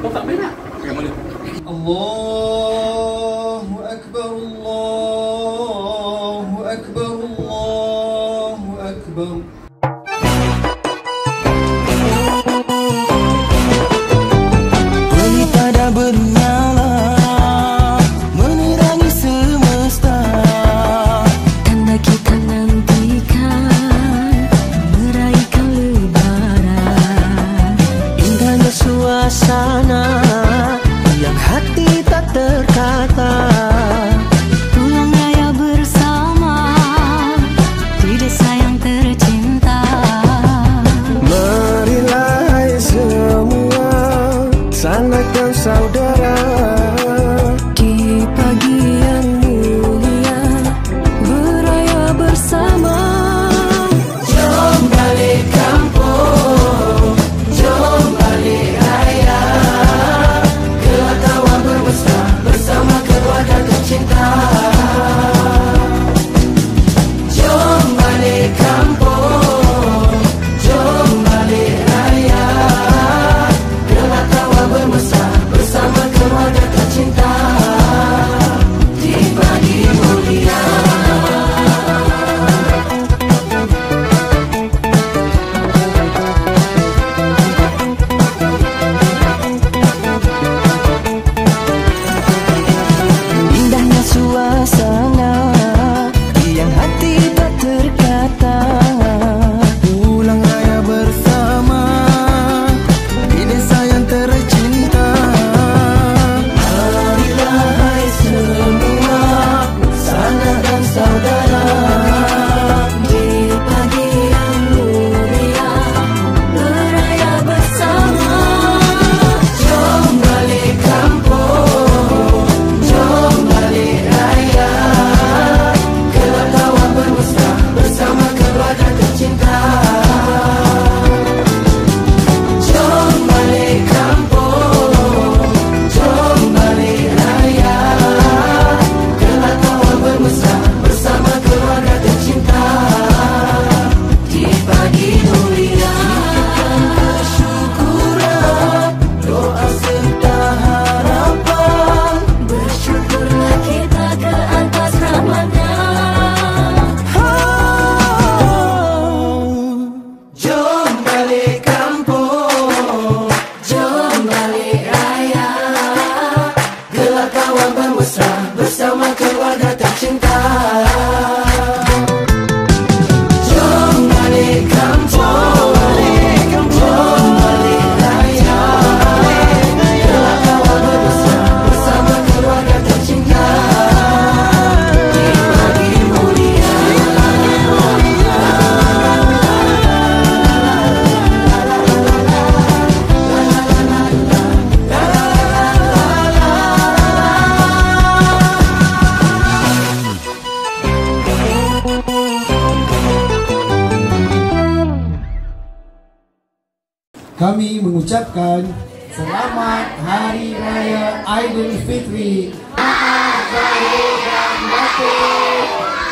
Kau tak main nak? Yang mana? Allahu Akbar, Allahu Akbar, Allahu Akbar. Pelita dah bernyala menerangi semesta, tanda kita nantikan meraihkan lebaran. indahnya suasana yang hati tak terkata. Pulang raya bersama di desa yang tercinta. Marilah hai semua sanak dan saudara, Di pagi yang mulia beraya bersama. jom balik kampung, jom balik raya, kelakauan bermesra bersama keluarga tercinta. Jom balik kampung, jom balik raya, kelakauan bermesra bersama keluarga tercinta. Di pagi mulia. Indahnya suasana yang hati tak terkata. Pulang raya bersama di desa yang tercinta. Marilah hai semua sanak dan saudara, Di pagi yang mulia beraya bersama. jom balik kampung, jom balik raya, kelakauan bermesra bersama keluarga tercinta. Jom balik kampung, jom balik raya, kelakauan bermesra bersama keluarga tercinta. Di pagi mulia syukuran, doa serta harapan. Bersyukurlah kita ke atas Ramadan. Jom balik kampung, Jom balik raya, kelakauan bermesra bersama keluarga tercinta. Jom balik kampung, jom balik raya, kelakauan bermesra bersama keluarga tercinta. Di pagi mulia. Kami mengucapkan selamat Hari Raya Aidilfitri. Maaf lahir dan batin.